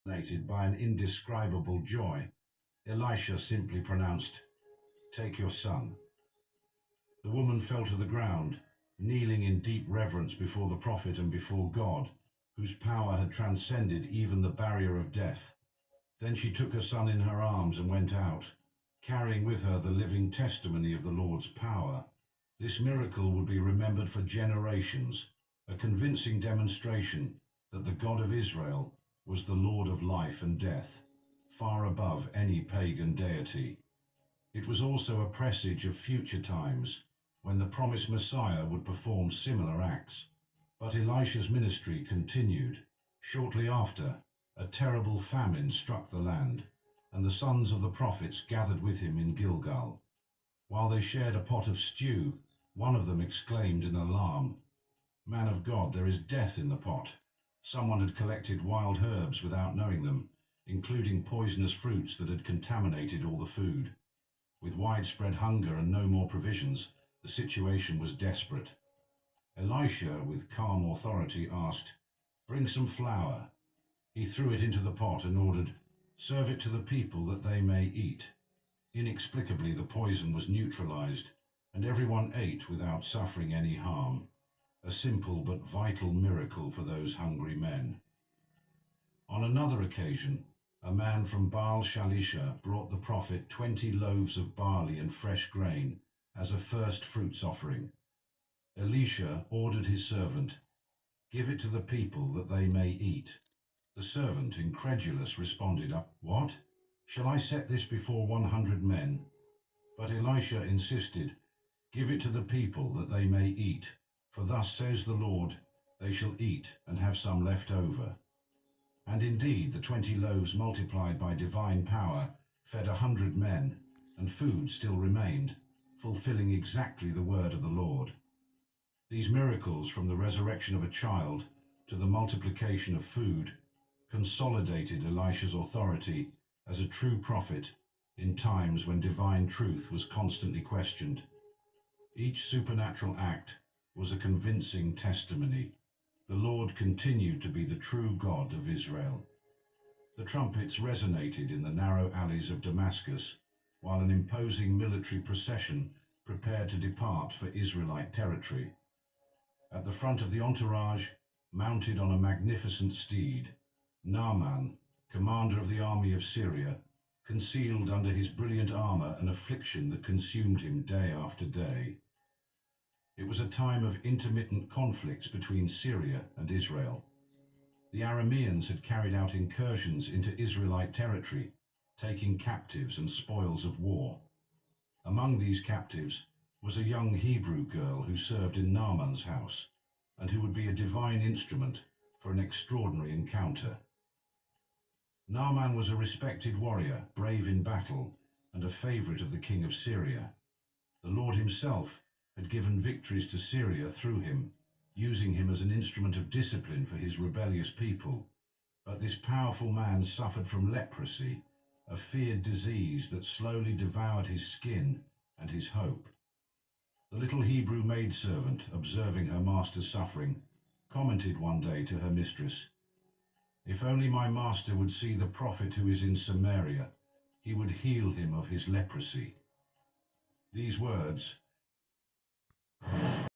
Fascinated by an indescribable joy, Elisha simply pronounced, "Take your son." The woman fell to the ground, kneeling in deep reverence before the prophet and before God, whose power had transcended even the barrier of death. Then she took her son in her arms and went out, carrying with her the living testimony of the Lord's power. This miracle would be remembered for generations, a convincing demonstration that the God of Israel was the Lord of life and death, far above any pagan deity. It was also a presage of future times, when the promised Messiah would perform similar acts. But Elisha's ministry continued. Shortly after, a terrible famine struck the land, and the sons of the prophets gathered with him in Gilgal. While they shared a pot of stew, one of them exclaimed in alarm, "Man of God, there is death in the pot." Someone had collected wild herbs without knowing them, including poisonous fruits that had contaminated all the food. With widespread hunger and no more provisions, the situation was desperate. Elisha, with calm authority, asked, "Bring some flour." He threw it into the pot and ordered, "Serve it to the people that they may eat." Inexplicably, the poison was neutralized, and everyone ate without suffering any harm. A simple but vital miracle for those hungry men. On another occasion, a man from Baal Shalisha brought the prophet 20 loaves of barley and fresh grain as a first fruits offering. Elisha ordered his servant, "Give it to the people that they may eat." The servant, incredulous, responded, "What? Shall I set this before 100 men?" But Elisha insisted, "Give it to the people that they may eat. For thus says the Lord, they shall eat and have some left over." And indeed, the 20 loaves multiplied by divine power fed 100 men, and food still remained, fulfilling exactly the word of the Lord. These miracles, from the resurrection of a child to the multiplication of food, consolidated Elisha's authority as a true prophet in times when divine truth was constantly questioned. Each supernatural act was a convincing testimony. The Lord continued to be the true God of Israel. The trumpets resonated in the narrow alleys of Damascus, while an imposing military procession prepared to depart for Israelite territory. At the front of the entourage, mounted on a magnificent steed, Naaman, commander of the army of Syria, concealed under his brilliant armor an affliction that consumed him day after day. It was a time of intermittent conflicts between Syria and Israel. The Arameans had carried out incursions into Israelite territory, taking captives and spoils of war. Among these captives was a young Hebrew girl who served in Naaman's house, and who would be a divine instrument for an extraordinary encounter. Naaman was a respected warrior, brave in battle, and a favorite of the king of Syria. The Lord himself had given victories to Syria through him, using him as an instrument of discipline for his rebellious people. But this powerful man suffered from leprosy, a feared disease that slowly devoured his skin and his hope. The little Hebrew maidservant, observing her master's suffering, commented one day to her mistress, "If only my master would see the prophet who is in Samaria, he would heal him of his leprosy." These words